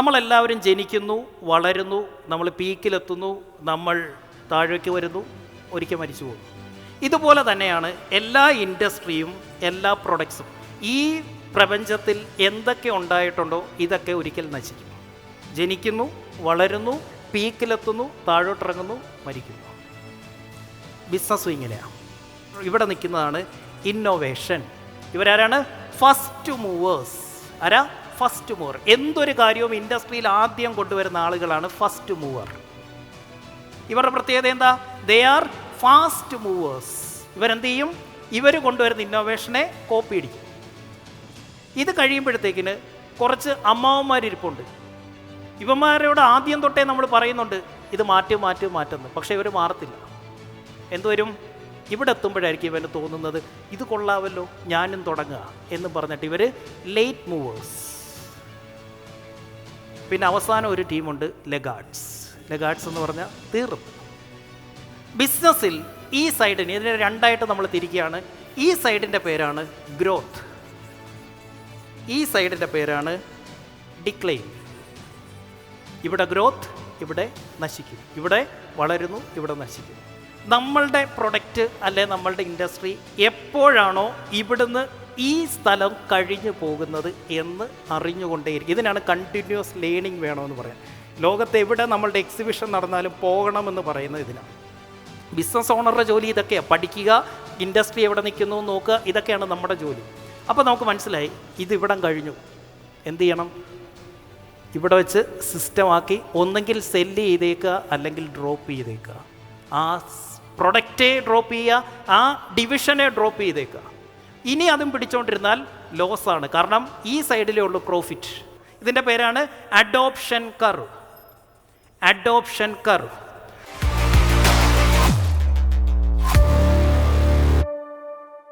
നമ്മളെല്ലാവരും ജനിക്കുന്നു, വളരുന്നു, നമ്മൾ പീക്കിലെത്തുന്നു, നമ്മൾ താഴേക്ക് വരുന്നു, ഒരിക്കൽ മരിച്ചു പോകുന്നു. ഇതുപോലെ തന്നെയാണ് എല്ലാ ഇൻഡസ്ട്രിയും, എല്ലാ പ്രൊഡക്ട്സും. ഈ പ്രപഞ്ചത്തിൽ എന്തൊക്കെ ഉണ്ടായിട്ടുണ്ടോ ഇതൊക്കെ ഒരിക്കൽ നശിക്കും. ജനിക്കുന്നു, വളരുന്നു, പീക്കിലെത്തുന്നു, താഴോട്ടിറങ്ങുന്നു, മരിക്കുന്നു. ബിസിനസ്സും ഇങ്ങനെയാണ്. ഇവിടെ നിൽക്കുന്നതാണ് ഇന്നോവേഷൻ. ഇവരാരാണ്? First movers. ആരാ? First mover. എന്തൊരു കാര്യവും ഇൻഡസ്ട്രിയിൽ ആദ്യം കൊണ്ടുവരുന്ന ആളുകളാണ് ഫസ്റ്റ് മൂവർ. ഇവരുടെ പ്രത്യേകത എന്താ? They are fast movers. ഇവരെന്ത് ചെയ്യും? ഇവർ കൊണ്ടുവരുന്ന ഇന്നോവേഷനെ കോപ്പി അടിക്കും. ഇത് കഴിയുമ്പോഴത്തേക്കിന് കുറച്ച് അമ്മാവന്മാരിരിപ്പുണ്ട്. ഇവന്മാരോട് ആദ്യം തൊട്ടേ നമ്മൾ പറയുന്നുണ്ട് ഇത് മാറ്റുന്നു. പക്ഷേ ഇവർ മാറത്തില്ല. എന്തുവരും? ഇവിടെ എത്തുമ്പോഴായിരിക്കും ഇവന് തോന്നുന്നത് ഇത് കൊള്ളാമല്ലോ, ഞാനും തുടങ്ങുക എന്ന് പറഞ്ഞിട്ട് ഇവർ ലേറ്റ് മൂവേഴ്സ്. പിന്നെ അവസാനം ഒരു ടീമുണ്ട് ലെഗാർഡ്സ്. ലെഗാർഡ്സ് എന്ന് പറഞ്ഞാൽ തീർന്നു. ബിസിനസ്സിൽ ഈ സൈഡിന്, ഇതിനെ രണ്ടായിട്ട് നമ്മൾ തിരിക്കുകയാണ്. ഈ സൈഡിൻ്റെ പേരാണ് ഗ്രോത്ത്, ഈ സൈഡിൻ്റെ പേരാണ് ഡിക്ലൈൻ. ഇവിടെ ഗ്രോത്ത്, ഇവിടെ നശിക്കും. ഇവിടെ വളരുന്നു, ഇവിടെ നശിക്കുന്നു. നമ്മളുടെ പ്രൊഡക്റ്റ് അല്ലെ നമ്മളുടെ ഇൻഡസ്ട്രി എപ്പോഴാണോ ഇവിടുന്ന് ഈ സ്ഥലം കഴിഞ്ഞു പോകുന്നത് എന്ന് അറിഞ്ഞുകൊണ്ടേയിരിക്കും. ഇതിനാണ് കണ്ടിന്യൂസ് ലേണിംഗ് വേണമെന്ന് പറയാം. ലോകത്ത് എവിടെ നമ്മളുടെ എക്സിബിഷൻ നടന്നാലും പോകണമെന്ന് പറയുന്നത് ഇതിനാണ്. ബിസിനസ് ഓണറുടെ ജോലി ഇതൊക്കെയാണ്. പഠിക്കുക, ഇൻഡസ്ട്രി എവിടെ നിൽക്കുന്നു നോക്കുക, ഇതൊക്കെയാണ് നമ്മുടെ ജോലി. അപ്പോൾ നമുക്ക് മനസ്സിലായി ഇതിവിടം കഴിഞ്ഞു. എന്ത് ചെയ്യണം? ഇവിടെ വെച്ച് സിസ്റ്റമാക്കി ഒന്നെങ്കിൽ സെല്ല് ചെയ്തേക്കുക, അല്ലെങ്കിൽ ഡ്രോപ്പ് ചെയ്തേക്കുക. ആ പ്രൊഡക്റ്റേ ഡ്രോപ്പ് ചെയ്യുക, ആ ഡിവിഷനെ ഡ്രോപ്പ് ചെയ്തേക്കുക. ഇനി അതും പിടിച്ചുകൊണ്ടിരുന്നാൽ ലോസാണ്. കാരണം ഈ സൈഡിലേ ഉള്ളൂ പ്രോഫിറ്റ്. ഇതിൻ്റെ പേരാണ് അഡോപ്ഷൻ കർവ്. Adoption curve.